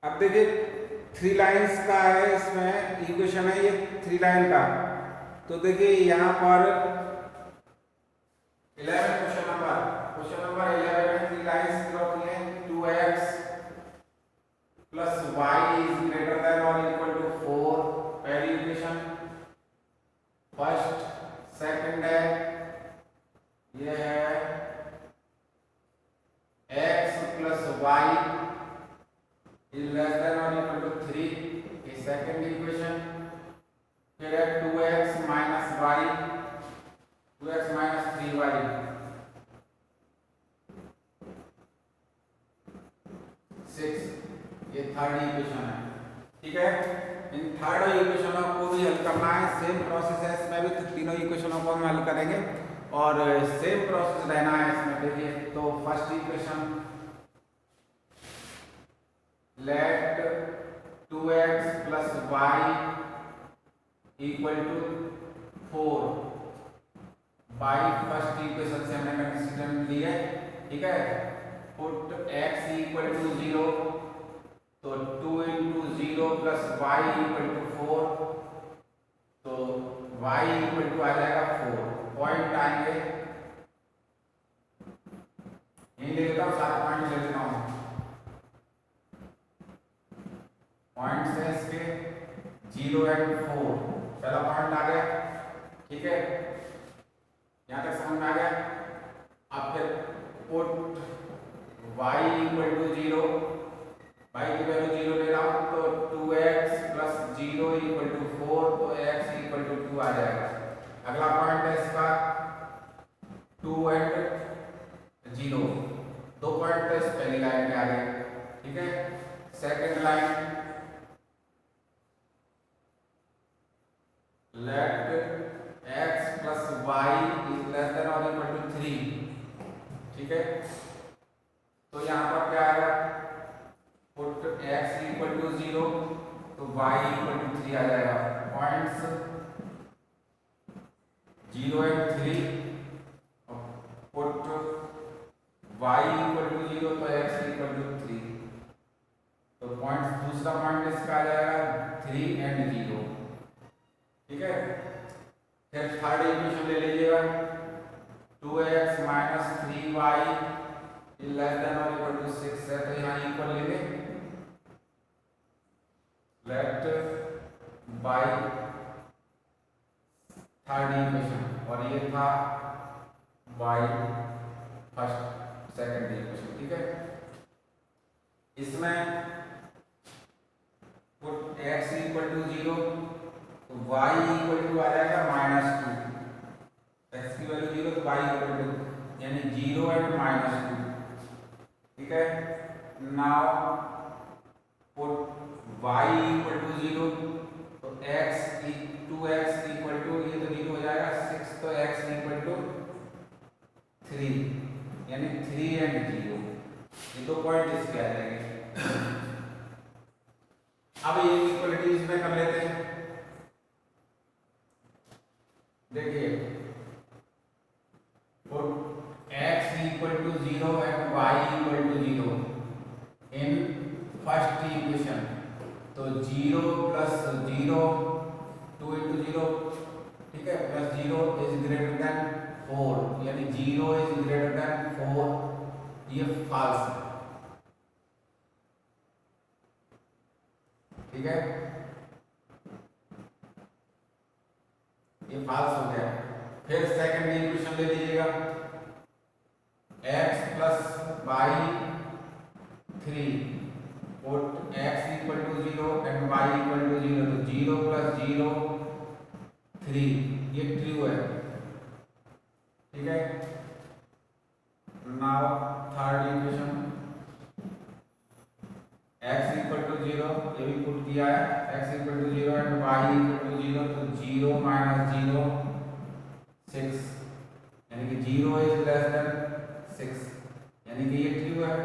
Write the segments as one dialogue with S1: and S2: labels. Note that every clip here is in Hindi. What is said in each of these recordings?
S1: अब देखिए 3 लाइन्स का है, इसमें इक्वेशन है ये 3 लाइन का। तो देखिए यहाँ पर 11 क्वेश्चन नंबर 11 में 3 लाइन्स ड्रॉ की हैं। 2x plus y is greater than और इक्वल टू 4, पहली इक्वेशन। फर्स्ट सेकंड है, ये है x plus y is less than और इक्वल टू 3, ये सेकंड इक्वेशन। फिर है 2x minus Y, 2x minus 3y, 6, ये थर्ड इक्वेशन है। ठीक है, इन थर्ड इक्वेशनों को भी हल करना है। सेम प्रोसेस है इसमें भी, तो तीनों इक्वेशनों को हम हल करेंगे और सेम प्रोसेस रहना है इसमें। देखिए तो first equation, let 2x plus y equal to 4 by first equation से हमने कंसिस्टेंट ली है। ठीक है, पुट x इक्वल टू 0, तो 2 into 0 plus y equal to 4, तो y इक्वल टू आ जाएगा 4। पॉइंट आएंगे, यही ले लेता हूँ, 7 पॉइंट ले लेता हूँ। पॉइंट्स है इसके 0 एंड 4, पहला पॉइंट आ गया। ठीक है, यहाँ तक समझ में आ गया। अब फिर put y equal to 0, y की वैल्यू 0 ले रहा हूँ, तो 2x प्लस 0 इक्वल टू 4, तो x इक्वल टू 2 आ जाएगा। अगला पॉइंट है इसका 2 एंड 0, 2 पॉइंट तो इस पहली लाइन में आ गए। ठीक है, second line, let x plus y is less than और इक्वल टू 3। ठीक है, तो यहाँ पर क्या आएगा, पुट x इक्वल टू 0, तो y इक्वल टू 3 आ जाएगा। Points 0 and 3, put y equal to 0, तो x इक्वल टू 3, तो पॉइंट्स दूसरा पॉइंट इसका आ जाएगा 3 एंड 0। ठीक है, फिर थर्ड इक्वेशन ले लीजिएगा, 2x minus 3y is less than और इक्वल टू 6 है, तो यहाँ इक्वल लेंगे। लेट बाय थर्ड इक्वेशन, और ये था बाय फर्स्ट सेकंड इक्वेशन। ठीक है, इसमें पुट x इक्वल टू 0, तो y इक्वल टू आ जाएगा -2, x की वैल्यू 0 तो y इक्वल टू, यानी 0 एंड -2। ठीक है, now put y equal to 0, तो 2x इक्वल टू, ये तो 0 हो जाएगा 6, तो x इक्वल टू 3, यानी 3 एंड 0, ये 2 पॉइंट इसके आ जाएंगे। अब ये इक्वलिटीज में कर लेते हैं। देखिए x equal to 0 and y equal to 0 in first equation, तो 0 प्लस 0, 2 इंटू 0, ठीक है, प्लस 0 इज ग्रेटर देन 4, यानी 0 इज ग्रेटर देन 4, ये फॉल्स है। ठीक है, ये फॉल्स हो गया। फिर सेकंड इक्वेशन ले लीजिएगा, x plus y 3, put x equal to 0 and y equal to 0, तो 0 प्लस 0 3, ये ट्रू है। ठीक है, now third equation, x equal to 0, ये भी पुट किया है, x equal to 0 and y equal to 0, तो 0 माइनस 0 6, यानी कि 0 इज लेस देन 6, यानी कि ये ट्रू है।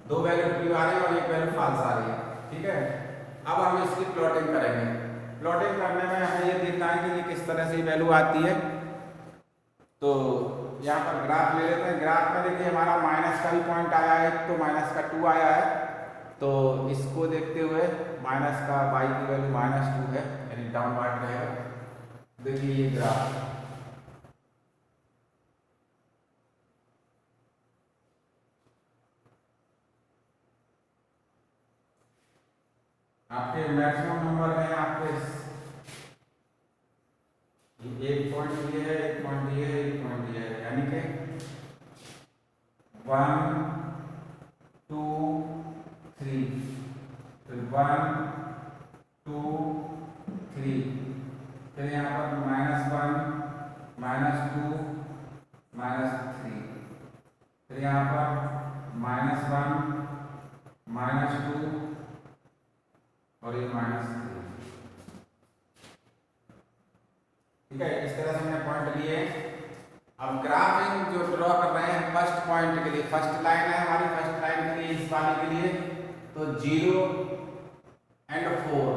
S1: दो वैल्यू ट्रू आ रही है और एक वैल्यू फॉल्स आ रही है। ठीक है, अब हम इसकी प्लॉटिंग करेंगे। प्लॉटिंग करने में हमें ये देखना है कि ये किस तरह से वैल्यू आती है। तो यहाँ पर ग्राफ ले लेते हैं। ग्राफ में देखिए हमारा माइनस का भी पॉइंट आया है, तो माइनस का 2 आया है, तो इसको देखते हुए माइनस का y की वैल्यू -2 है, यानी डाउनवर्ड रहेगा। देखिए ये ग्राफ आपके मैक्सिमम नंबर में आपके एक पॉइंट दिए है, एक पॉइंट दिए है, एक पॉइंट दिए है, यानी कि 1 2 3, फिर 1 2 3, फिर यहाँ पर -1 -2 -3, फिर यहाँ पर -1 -2 और ये -3। ठीक है, इस तरह से हमने पॉइंट लिए। अब ग्राफ जो ड्रॉ कर रहे हैं फर्स्ट पॉइंट के लिए, फर्स्ट लाइन है हमारी, फर्स्ट लाइन के लिए, इस वाले के लिए, तो 0 और 4,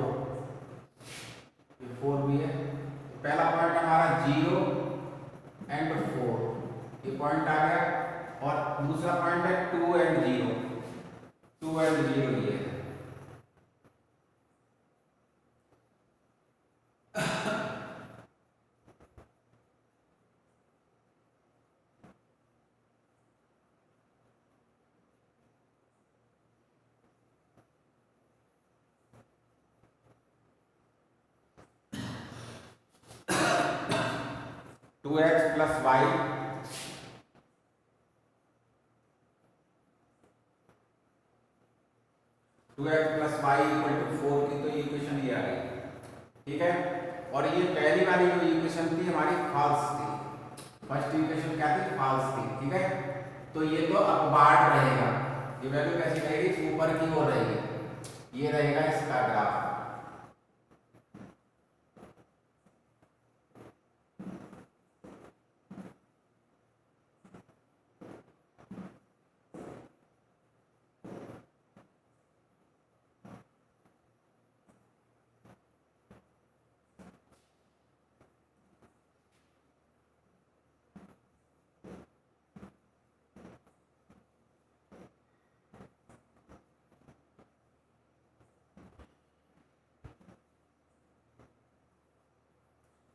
S1: ये 4 भी है, तो पहला पॉइंट हमारा 0 और 4, ये पॉइंट आ गया, और दूसरा पॉइंट है 2 और 0, 2 और 0 ये है। 2x + y 2x + y = 4 की तो इक्वेशन ये आ गई। ठीक है, और ये पहली वाली जो इक्वेशन थी हमारी फॉल्स थी, फर्स्ट इक्वेशन क्या थी, फॉल्स थी। ठीक है, तो ये तो अपवार्ड रहेगा, ये वैल्यू कैसी रहेगी, ऊपर की ओर रहेगी, ये रहेगा इसका ग्राफ।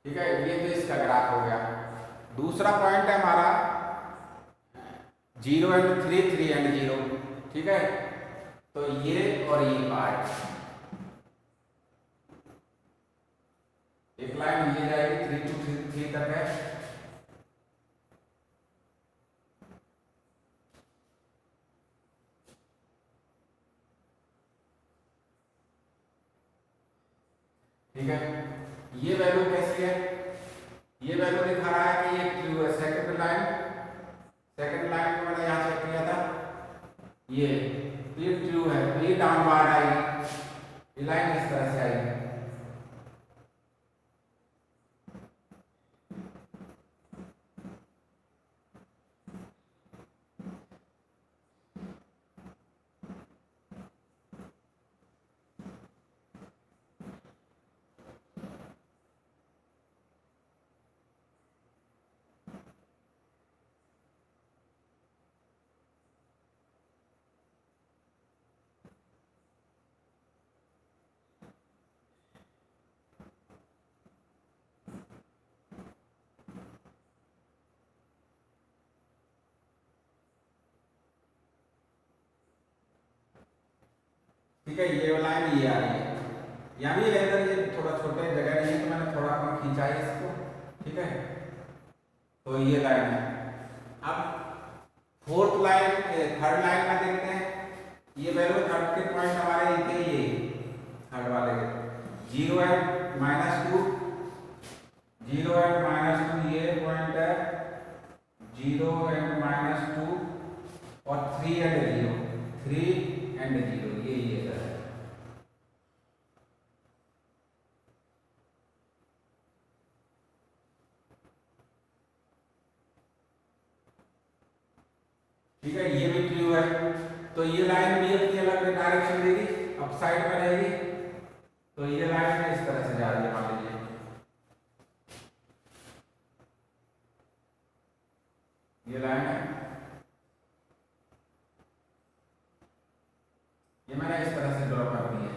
S1: ठीक है, ये तो इसका ग्राफ हो गया। दूसरा पॉइंट है हमारा 0 और 3, 3 और 0। ठीक है, तो ये और ये पार्ट, एक लाइन ये जाएगी 3 to 3 तक है, ठीक है। ये वैल्यू कैसी है, ये वैल्यू दिखा रहा है कि ये ट्रू है। सेकंड लाइन को मैंने यहाँ चेक किया था, ये ट्रू है, तो ये डाउनवर्ड आएगी, ये लाइन इस तरह से आएगी। ठीक है, ये लाइन ये आ रही है, यहाँ भी इधर ये थोड़ा छोटे जगह नहीं है तो मैंने थोड़ा कम खींचा है इसको। ठीक है, तो ये लाइन है। अब थर्ड लाइन का देखते हैं, ये वैल्यू थर्ड के पॉइंट हमारे ये थर्ड वाले के 0 और -2, 0 और -2 ये पॉइंट है, 0 और -2 और 3 और 0, 3 और 0 ये है। ठीक है, ये भी ट्रू है, तो ये लाइन भी अपनी अलग डायरेक्शन देगी, अप साइड में रहेगी, तो ये लाइन इस तरह से जा रही है, मान लीजिए। ये लाइन है, ये मैंने इस तरह से ड्रॉ कर दी है।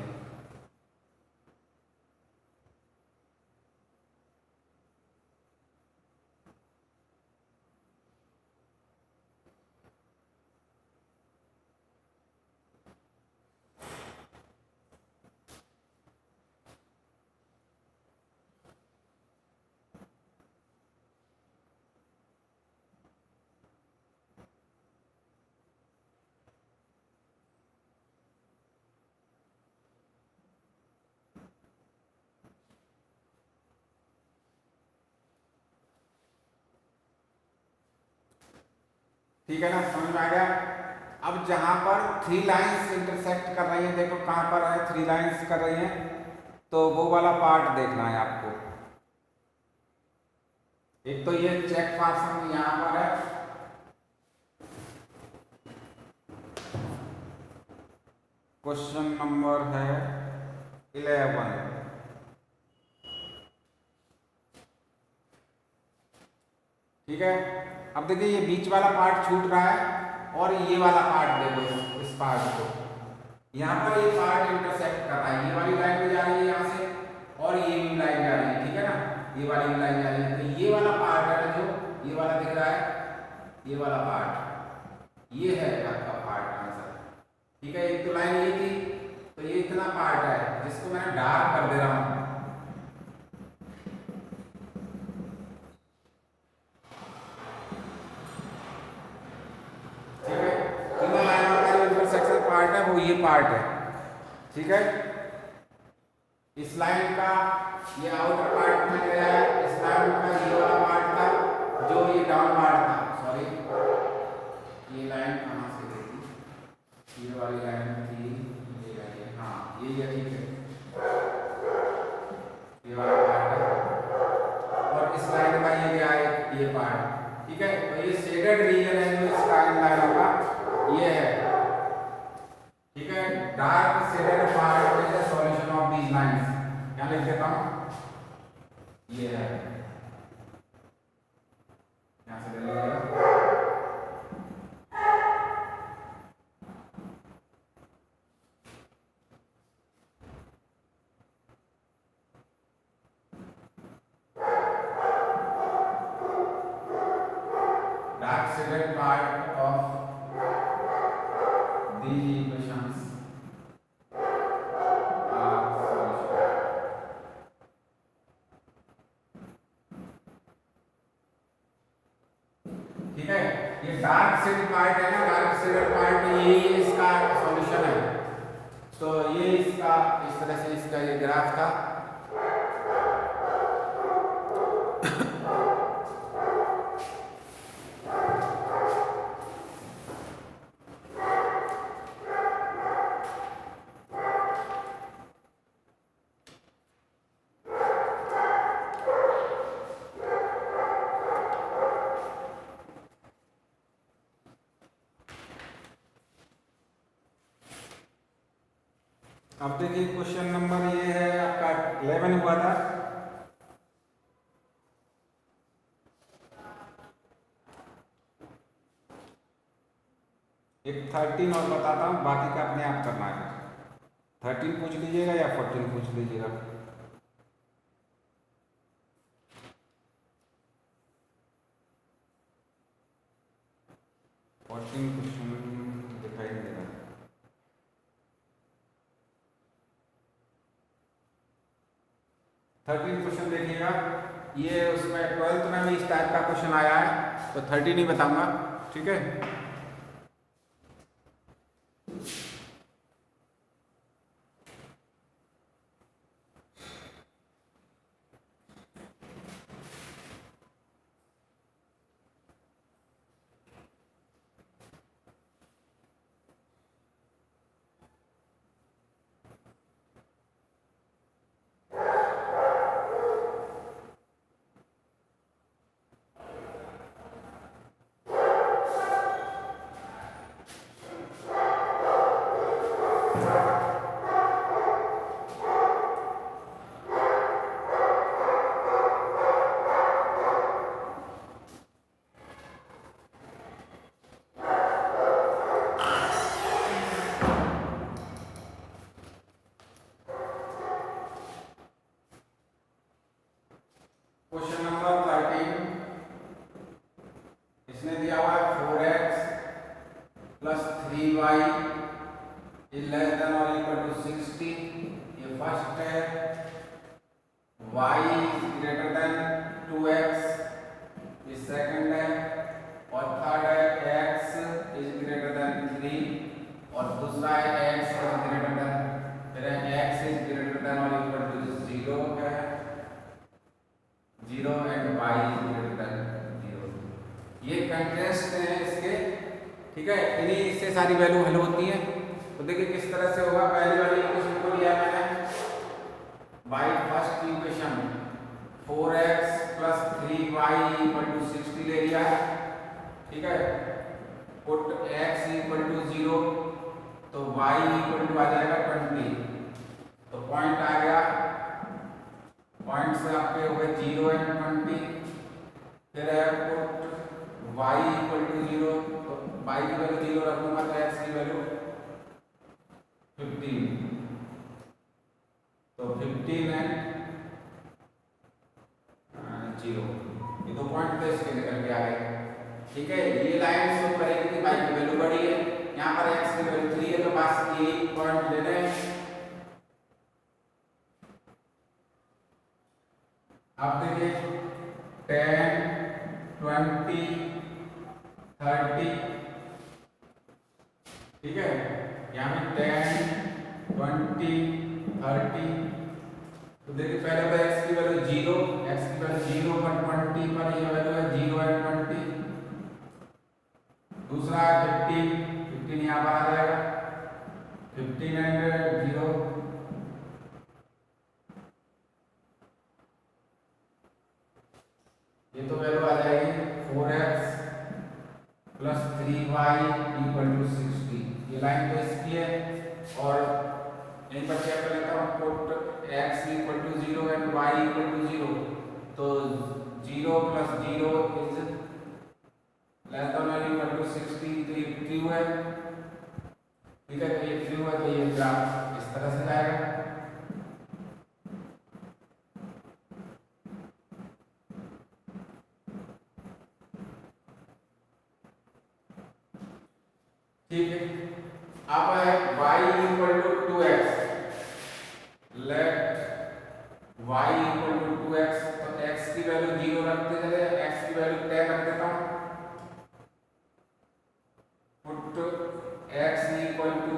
S1: ठीक है ना, समझ में आ गया। अब जहां पर थ्री लाइंस इंटरसेक्ट कर रही हैं, देखो कहां पर है, थ्री लाइंस कर रही हैं, तो वो वाला पार्ट देखना है आपको। एक तो ये चेक पार्सन यहां पर है, क्वेश्चन नंबर है 11। ठीक है, अब देखिए ये बीच वाला पार्ट छूट रहा है और ये वाला पार्ट देखो, इस पार्ट को यहाँ पर ये पार्ट इंटरसेक्ट कर रहा है, ये वाली लाइन भी जा रही है यहाँ से और ये भी लाइन जा रही है। ठीक है ना, ये वाली भी लाइन जा रही है, तो ये वाला पार्ट है जो ये वाला दिख रहा है, ये वाला पार्ट ये है आपका पार्ट आंसर। ठीक है, एक तो लाइन ये थी, तो ये इतना पार्ट है जिसको मैं डार्क कर दे रहा हूँ। पार्ट है वो ये पार्ट है। ठीक है, इस लाइन का ये आउटर पार्ट में गया है, इस लाइन का ये वाला पार्ट था जो ये डाउन पार्ट था, सॉरी ये लाइन कहाँ से गई थी, ये वाली लाइन थी, ये लाइन, हाँ ये ठीक है, ये वाला पार्ट है और इस लाइन का ये गया है ये पार्ट। ठीक है, तो ये शेडेड रीजन है जो इसका इन लाइनों का ये है। ठीक है, dark shaded part is the solution of these lines. क्या लिख देता हूं, ये है, यहां से ले लीजिएगा। Dark shaded part of these equations are solution। ठीक है, ये डार्क शेडेड पार्ट है ना, डार्क शेडेड पार्ट ये इसका सॉल्यूशन है। तो ये इसका इस तरह से इसका ये ग्राफ था। अब देखिए क्वेश्चन नंबर ये है आपका 11 हुआ था। एक 13 और बताता हूँ, बाकी का अपने आप करना है। 13 पूछ लीजिएगा या 14 पूछ लीजिएगा। क्वेश्चन दिखाई नहीं दे रहा। 13 क्वेश्चन देखिएगा, ये उसमें 12th में भी इस टाइप का क्वेश्चन आया है, तो 13 ही बताऊंगा। ठीक है, इसमें दिया हुआ है 4x plus 3y is less than और इक्वल टू 60, ये फर्स्ट है। y is greater then 2x, ये सेकंड है। और थर्ड है x इज ग्रेटर देन 3 और दूसरा है x इज ग्रेटर देन, फिर है x इज ग्रेटर देन और इक्वल टू 0 है 0 and y is greater then 0। ये कंट्रास्ट है इसके, ठीक है। इन्हीं इससे सारी वैल्यू हल होती है। तो देखिए किस तरह से होगा। पहली वाली इक्वेशन को लिया मैंने by first equation 4x plus 3y equal to 60 ले लिया है, ठीक है। पुट x इक्वल टू 0 तो y इक्वल टू आ जाएगा 20, तो पॉइंट आ गया, पॉइंट से आपके हुए 0 एंड 20। फिर है पुट y इक्वल टू 0, तो y की वैल्यू 0 रखूंगा तो x की वैल्यू 15, तो 15 है 0। ये दो पॉइंट तो इसके निकल के आ गए, ठीक है। ये लाइन शो करेगी कि y की वैल्यू बड़ी है, यहाँ पर x की वैल्यू 3 है, तो बस ये पॉइंट ले लें। अब देखिए 10, 20, 30, ठीक है। यहाँ पे 10, 20, 30, तो देखिए पहले तो x की वैल्यू 0, x की वैल्यू 0 पर 20 पर ये वैल्यू है 0 एंड 20। दूसरा है 15 यहाँ पर आ जाएगा 15 एंड 0, ये तो वैल्यू आ जाएगी 4x plus 3y equal to 60। ये लाइन तो इसकी है और यहीं पर चेक कर लेता हूँ। Put x equal to 0 and y equal to 0, तो 0 प्लस 0 इज लेस देन और इक्वल टू 60, तो ये ट्रू है, ठीक है। तो ये ट्रू है, तो ये ग्राफ इस तरह से जाएगा। ठीक है। अब है y equal to 2x, let y equal to 2x, तो x की वैल्यू 0 रखते चले, x की वैल्यू 10 रख देता हूं। पुट x इक्वल टू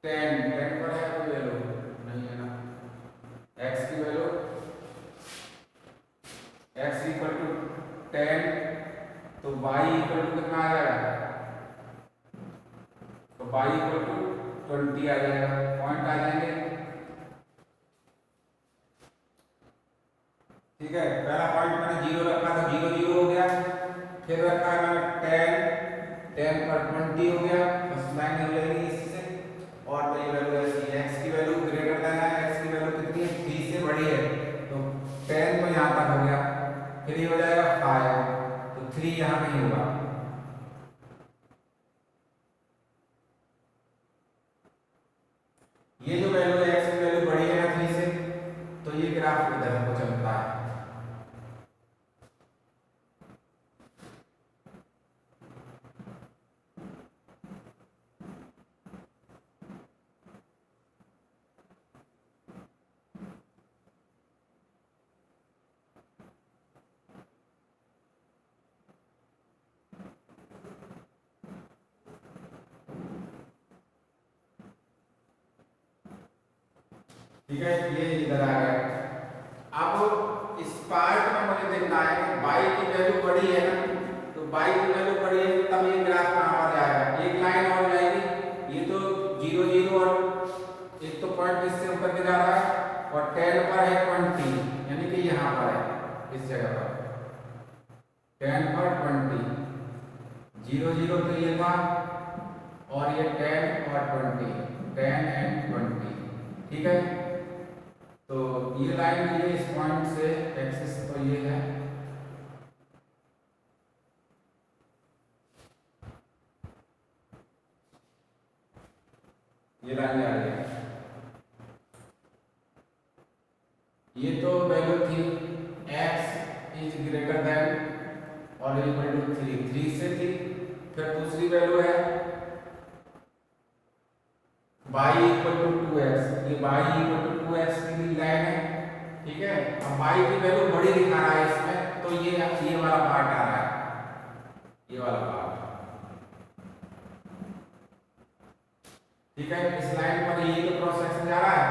S1: 10, 10 पर है कोई वैल्यू नहीं है ना, x की वैल्यू x इक्वल टू 10, तो y इक्वल टू कितना आ जाएगा, तो y इक्वल टू 20 आ जाएगा, पॉइंट आ जाएंगे, ठीक है। पहला पॉइंट मैंने 0 रखा था, 0 0 हो गया। फिर रखा है मैंने 10 पर 20 हो गया, बस लाइन हो जाएगी इससे। और तो ये वैल्यू ऐसी है, x की वैल्यू ग्रेटर देन है, x की वैल्यू कितनी है 3 से बड़ी है, तो 10 तो यहाँ तक हो गया। फिर ये हो जाएगा 5, तो 3 यहाँ नहीं होगा। ये जो वैल्यू है x की वैल्यू बड़ी है ना 3 से, तो ये ग्राफ इधर को चलता है। ठीक है, ये इधर आ गया। अब इस पार्ट में मुझे देखना है कि y की वैल्यू बड़ी है ना, तो y की वैल्यू बड़ी है तब ये ग्राफ कहां पर जाएगा, एक लाइन और जाएगी। ये तो 0 0 और एक तो पॉइंट इससे ऊपर के जा रहा है और 10 पर है 20, यानी कि यहां पर है इस जगह पर 10 पर 20, 0 0 तो ये था और ये 10 और 20, 10 एंड 20, ठीक है। तो ये लाइन ये इस पॉइंट से एक्सिस तो ये है, ये लाइन आ रही है। ये तो वैल्यू थी x इज ग्रेटर फिर दूसरी वैल्यू है y इक्वल टू 2x, ये y इक्वल टू 2x की लाइन है, ठीक है। अब y की वैल्यू बड़ी दिखा रहा है इसमें, तो ये वाला पार्ट आ रहा है, ये वाला पार्ट, ठीक है। इस लाइन पर ये तो क्रॉस सेक्शन जा रहा है,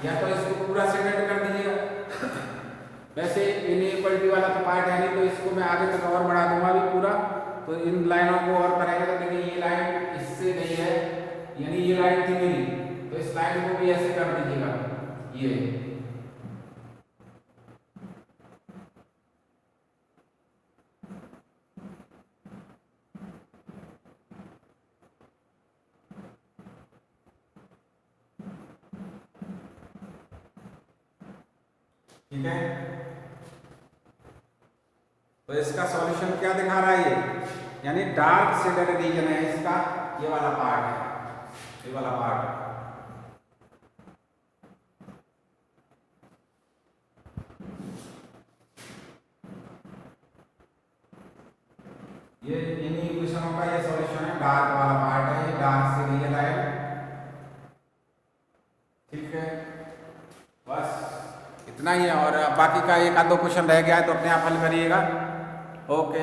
S1: या तो इसको पूरा सेगमेंट कर दीजिएगा। वैसे इनइक्वलिटी वाला तो पार्ट है नहीं, तो इसको मैं आगे तक और बढ़ा दूंगा अभी पूरा। तो इन लाइनों को और करेंगे तो देखिए ये लाइन इससे नहीं है, यानी ये लाइन थी मेरी, तो इस लाइन को भी ऐसे कर दीजिएगा, ये ठीक है। तो इसका सॉल्यूशन क्या दिखा रहा है ये, यानी डार्क शेडेड रीजन है इसका, ये वाला पार्ट है, ये वाला पार्ट। ये इन्हीं इक्वेशनों का ये सॉल्यूशन है, डार्क वाला पार्ट है, ये डार्क से रीजन है, ठीक है। बस इतना ही है, और बाकी का एक आध दो क्वेश्चन रह गया है तो अपने आप हल करिएगा। ओके।